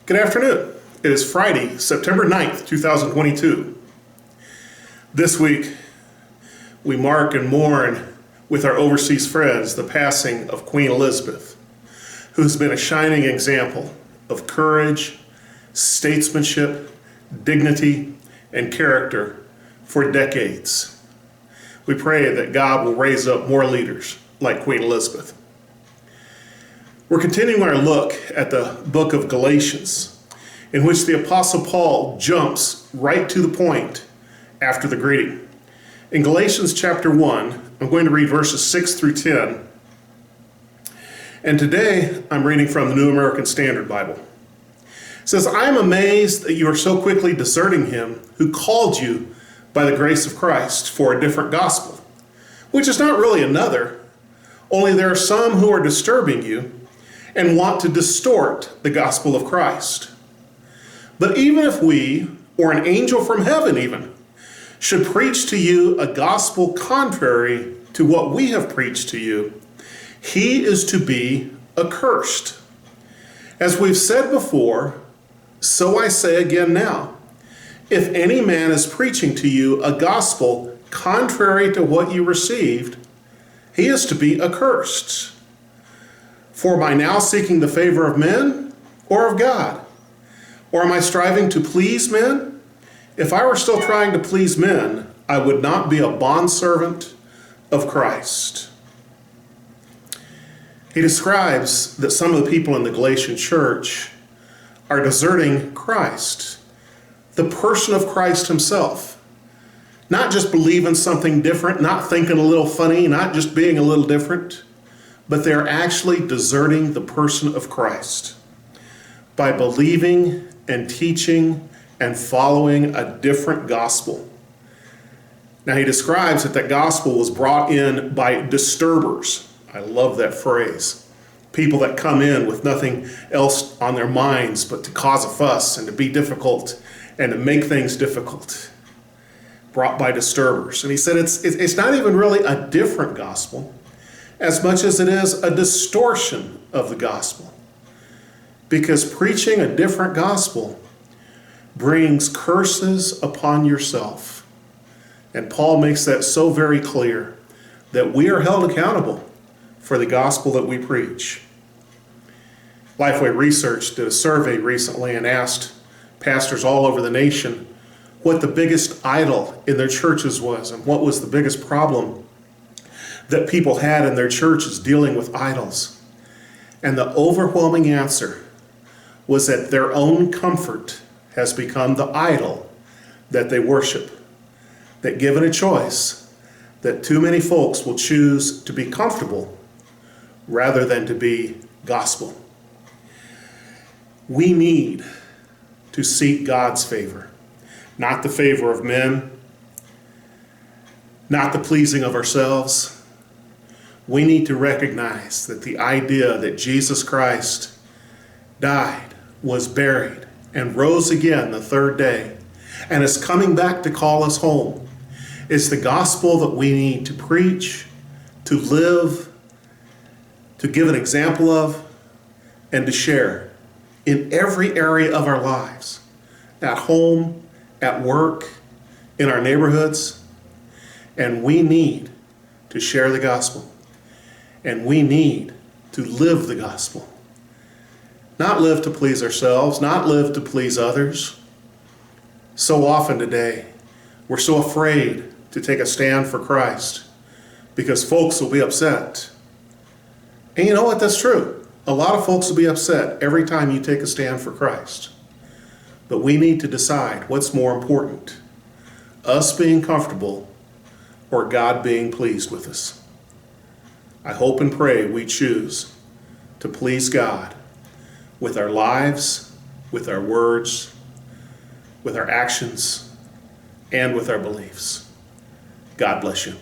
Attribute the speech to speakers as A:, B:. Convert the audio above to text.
A: Good afternoon. It is Friday, September 9th, 2022. This week, we mark and mourn with our overseas friends the passing of Queen Elizabeth, who's been a shining example of courage, statesmanship, dignity, and character for decades. We pray that God will raise up more leaders like Queen Elizabeth. We're continuing our look at the book of Galatians, in which the Apostle Paul jumps right to the point after the greeting. In Galatians chapter 1, I'm going to read verses 6 through 10. And today, I'm reading from the New American Standard Bible. It says, I am amazed that you are so quickly deserting him who called you by the grace of Christ for a different gospel, which is not really another, only there are some who are disturbing you and want to distort the gospel of Christ. But even if we, or an angel from heaven even, should preach to you a gospel contrary to what we have preached to you, he is to be accursed. As we've said before, so I say again now, if any man is preaching to you a gospel contrary to what you received, he is to be accursed. For am I now seeking the favor of men or of God? Or am I striving to please men? If I were still trying to please men, I would not be a bondservant of Christ. He describes that some of the people in the Galatian church are deserting Christ, the person of Christ himself. Not just believing something different, not thinking a little funny, not just being a little different, but they're actually deserting the person of Christ by believing and teaching and following a different gospel. Now he describes that that gospel was brought in by disturbers. I love that phrase. People that come in with nothing else on their minds but to cause a fuss and to be difficult and to make things difficult. Brought by disturbers. And he said it's not even really a different gospel as much as it is a distortion of the gospel. Because preaching a different gospel brings curses upon yourself. And Paul makes that so very clear that we are held accountable for the gospel that we preach. Lifeway Research did a survey recently and asked pastors all over the nation what the biggest idol in their churches was and what was the biggest problem that people had in their churches dealing with idols. And the overwhelming answer was that their own comfort has become the idol that they worship. That given a choice, that too many folks will choose to be comfortable rather than to be gospel. We need to seek God's favor, not the favor of men, not the pleasing of ourselves. We need to recognize that the idea that Jesus Christ died, was buried, and rose again the third day, and is coming back to call us home, is the gospel that we need to preach, to live, to give an example of, and to share in every area of our lives, at home, at work, in our neighborhoods. And we need to share the gospel. And we need to live the gospel. Not live to please ourselves, not live to please others. So often today, we're so afraid to take a stand for Christ because folks will be upset. And you know what? That's true. A lot of folks will be upset every time you take a stand for Christ. But we need to decide what's more important, us being comfortable or God being pleased with us. I hope and pray we choose to please God with our lives, with our words, with our actions, and with our beliefs. God bless you.